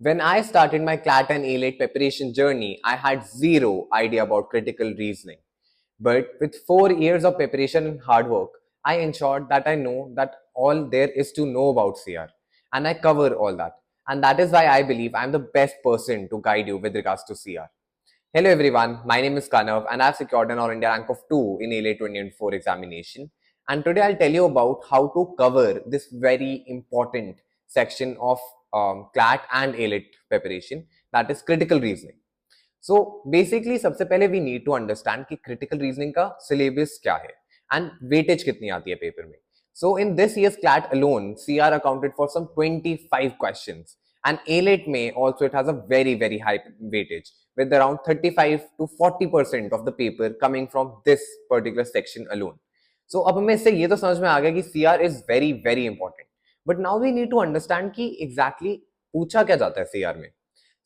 When I started my CLAT and A-Late preparation journey, I had zero idea about critical reasoning. But with 4 years of preparation and hard work, I ensured that I know that all there is to know about CR. And I cover all that. And that is why I believe I'm the best person to guide you with regards to CR. Hello everyone, my name is Kanav and I've secured an All India rank of 2 in A-Late 2024 examination. And today I'll tell you about how to cover this very important section of CLAT and A-Late preparation, that is critical reasoning. So basically सबसे पहले we need to understand कि critical reasoning का syllabus क्या है and weightage कितनी आती है paper में. So in this year's CLAT alone, CR accounted for some 25 questions and A-Late में also it has a very high weightage with around 35 to 40% of the paper coming from this particular section alone. So अब हमें इससे ये तो समझ में आ गया कि CR is very important. But now we need to understand कि exactly पूछा क्या जाता है CR में.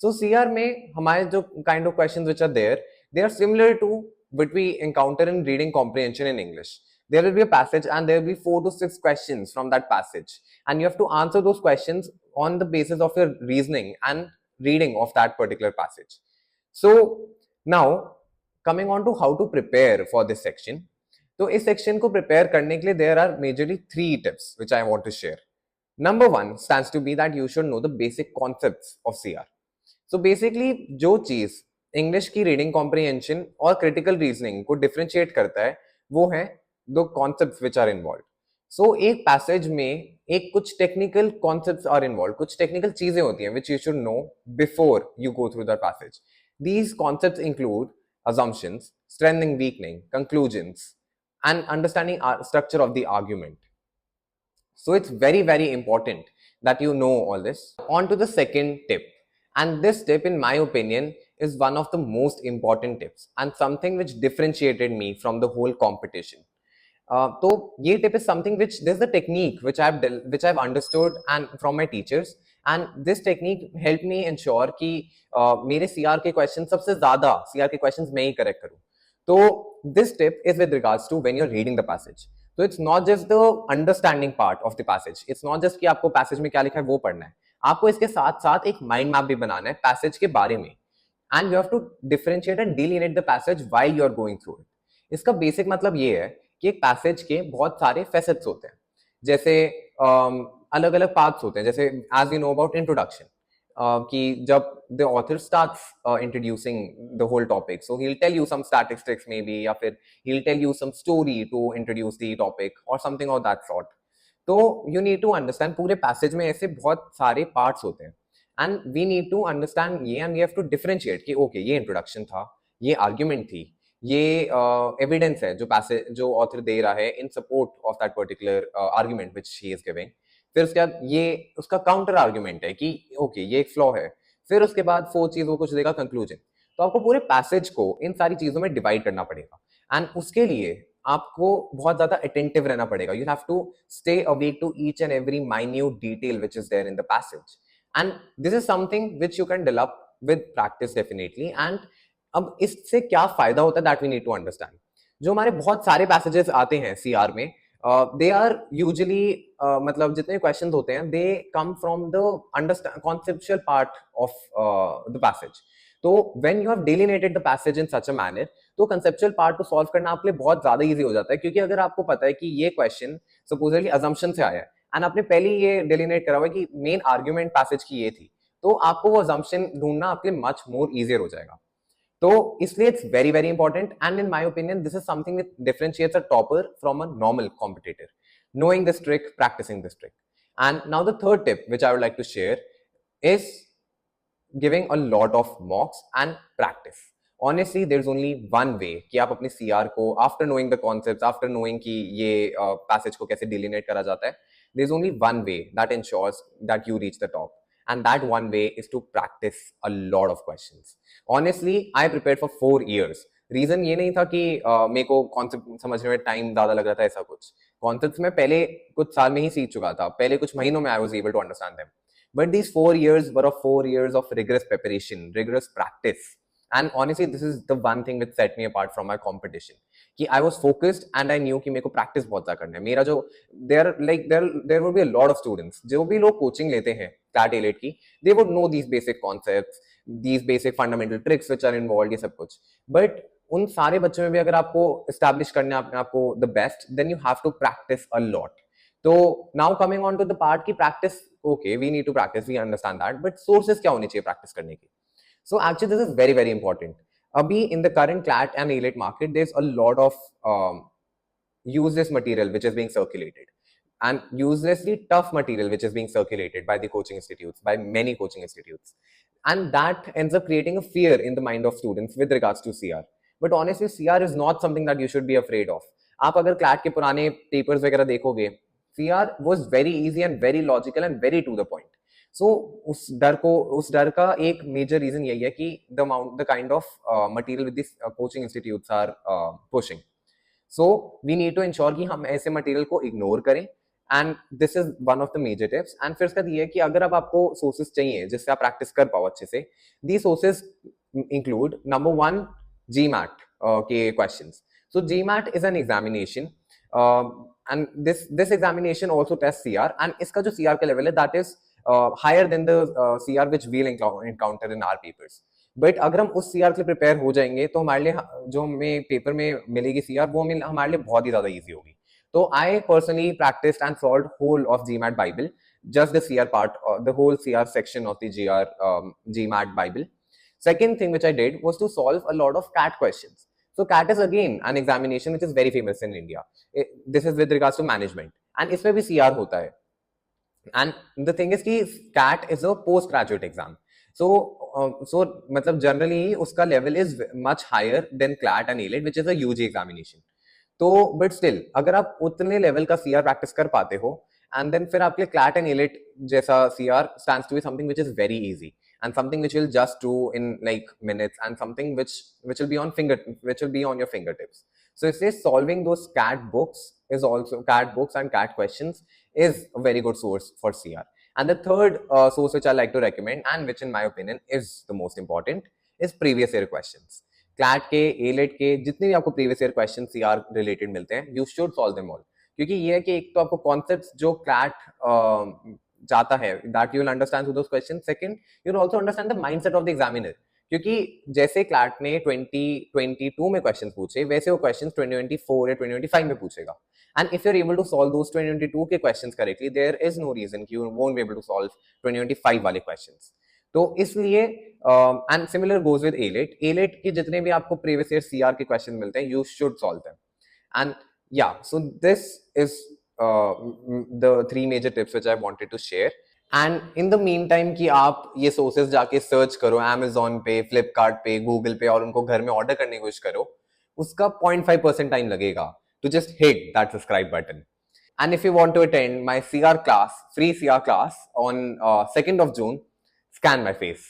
So CR में हमारे जो kind of questions which are there, they are similar to what we encounter in reading comprehension in English. There will be a passage and there will be 4 to 6 questions from that passage, and you have to answer those questions on the basis of your reasoning and reading of that particular passage. So now coming on to how to prepare for this section. तो इस section को prepare करने के लिए there are majorly 3 tips which I want to share. Number 1 stands to be that you should know the basic concepts of CR. So basically जो चीज English की reading comprehension और क्रिटिकल रीजनिंग को differentiate करता है वो है दो कॉन्सेप्ट्स विच आर इन्वॉल्व. सो एक पैसेज में एक कुछ टेक्निकल कॉन्सेप्ट्स आर इन्वॉल्व, कुछ टेक्निकल चीजें होती हैं which you should know before you go through the passage. These concepts include assumptions, strengthening, weakening, conclusions, and understanding structure of the argument. So it's very important that you know all this. On to the second tip. And this tip, in my opinion, is one of the most important tips and something which differentiated me from the whole competition. So, ये tip is something which there's a technique which I've understood and from my teachers, and this technique helped me ensure कि मेरे CR के questions सबसे ज़्यादा CR के questions मैं ही correct करूँ. तो this tip is with regards to when you're reading the passage. So it's not just the understanding part of the passage. It's not just कि आपको passage में क्या लिखा है वो पढ़ना है. आपको इसके साथ साथ एक माइंड मैप भी बनाना है पैसेज के बारे में, and you have to differentiate and delineate the passage while you are going through it. इसका बेसिक मतलब ये है कि एक पैसेज के बहुत सारे फैसेट्स होते हैं, जैसे अलग अलग पार्ट्स होते हैं, जैसे as you know about introduction, कि जब the author starts introducing the whole topic, so he will tell you some statistics maybe, या फिर he will tell you some story to introduce the topic और something of that sort. तो you need to understand पूरे passage में ऐसे बहुत सारे parts होते हैं and we need to understand ये, and we have to differentiate कि ओके ये इंट्रोडक्शन था, ये आर्ग्यूमेंट थी, ये एविडेंस है जो पैसेज जो ऑथर दे रहा है इन support of that particular argument which he is giving. फिर उसके बाद ये उसका काउंटर आर्ग्यूमेंट है कि ओके ये एक फ्लॉ है. फिर उसके बाद फोर्थ चीज वो कुछ देगा कंक्लूजन. तो आपको पूरे पैसेज को इन सारी चीजों में डिवाइड करना पड़ेगा एंड उसके लिए आपको बहुत ज्यादा अटेंटिव रहना पड़ेगा. You have to stay awake to each and every minute detail which is there in the passage, and this is something which you can develop with practice definitely. And अब इससे क्या फायदा होता है that we need to understand. जो हमारे बहुत सारे पैसेजेस आते हैं सीआर में, दे आर यूजुअली मतलब जितने क्वेश्चंस होते हैं they come from the understand conceptual part of the passage. तो when you have delineated the passage in such a manner, तो कंसेप्चुअल पार्ट को सॉल्व करना आपके लिए बहुत ज्यादा इजी हो जाता है, क्योंकि अगर आपको पता है कि ये क्वेश्चन सपोजली अजम्पशन से आया है एंड आपने पहले ही ये डिलिनेट करा हुआ है कि मेन आर्ग्यूमेंट पैसेज की ये थी, तो आपको वो अजम्पशन ढूंढना आपके लिए मच मोर इजियर हो जाएगा. तो इसलिए it's very important, and in my opinion this is something that differentiates a topper from a normal competitor, knowing this trick, practicing this trick. And now the third tip which I would like to share is giving a lot of mocks and practice. Honestly, there's only one way कि आप अपने CR को after knowing the concepts, after knowing कि ये passage को कैसे delineate करा जाता है, there's only one way that ensures that you reach the top. And that one way is to practice a lot of questions. Honestly, I prepared for 4 years. Reason ये नहीं था कि मेरे को कॉन्सेप्ट समझने में टाइम ज्यादा लग रहा था, ऐसा कुछ. कॉन्सेप्ट्स में पहले कुछ साल में ही सीख चुका था, पहले कुछ महीनों में I was able to understand them. But these 4 years were of 4 years of rigorous preparation, rigorous practice. And honestly, this is the one thing which set me apart from my competition. कि I was focused and I knew कि मेरे को practice बहुत ज़्यादा करना है. मेरा जो there will be a lot of students जो भी लोग coaching लेते हैं CLAT A-Late की, they would know these basic concepts, these basic fundamental tricks which are involved, ये सब कुछ. But उन सारे बच्चों में भी अगर आपको establish करना है अपने आप को the best, then you have to practice a lot. तो now coming on to the part की practice, okay, we need to practice, we understand that, but sources क्या होनी चाहिए practice करने की? So actually this is very very important. Abhi in the current CLAT and A-Late market, there's a lot of useless material which is being circulated, and uselessly tough material which is being circulated by the coaching institutes, by many coaching institutes, and that ends up creating a fear in the mind of students with regards to CR. But honestly, CR is not something that you should be afraid of. आप अगर CLAT के पुराने papers वगैरह देखोगे, CR was very easy and very logical and very to the point. So उस डर का एक major reason यही है कि the kind of material with these coaching institutes are pushing. So we need to ensure कि हम ऐसे material को ignore करें, and this is one of the major tips. And फिर उसका ये है कि अगर अब आपको sources चाहिए जिससे आप practice कर पाओ अच्छे से, these sources include number one, GMAT के questions. So GMAT is an examination, and this examination also tests CR, and इसका जो CR का level है, that is higher than the CR which we'll encounter in our papers. But अगर हम उस CR के लिए प्रिपेयर हो जाएंगे तो हमारे लिए जो हमें पेपर में मिलेगी CR, वो हमारे लिए बहुत ही ज्यादा ईजी होगी. तो I personally practised and solved whole of GMAT Bible, just the CR part, the whole CR section of the GMAT Bible. Second thing which I did was to solve a lot of CAT questions. So CAT is again an examination which is very famous in India. This is with regards to management, and इसमें भी CR होता है. And the thing is कि CAT is a postgraduate exam. So मतलब generally उसका level is much higher than CLAT and A-Late, which is a UG examination. तो but still अगर आप उतने level का CR practice कर पाते हो, and then फिर आपके CLAT and A-Late जैसा CR stands to be something which is very easy, and something which you'll just do in like minutes, and something which will be on your fingertips. So if say solving those CAT books and CAT questions is a very good source for CR. And the third source which I like to recommend, and which in my opinion is the most important, is previous year questions. CLAT के, A-Late के जितने भी आपको previous year questions CR related मिलते हैं, you should solve them all. क्योंकि ये है कि एक तो आपको concepts जो CLAT जाता है, that you will understand through those questions. Second, you will also understand the mindset of the examiner. क्योंकि जैसे CLAT ने 2022 में क्वेश्चन पूछे, वैसे वो क्वेश्चन 2024 या 2025 में पूछेगा. And if you're able to solve those 2022 के questions correctly, there is no reason कि you won't be able to solve 2025 वाले questions. तो इसलिए and similar goes with A-Late. A-Late के जितने भी आपको previous year CR के questions मिलते हैं, you should solve them. And yeah, so this is the three major tips which I wanted to share. And in the mean time कि आप ये सोर्सेज जाके सर्च करो Amazon पे, फ्लिपकार्ट पे, गूगल पे, और उनको घर में ऑर्डर करने की कोशिश करो, उसका 0.5% टाइम लगेगा to just hit that subscribe button. And if you want to attend my CR class, free CR class on 2nd of June, scan my face.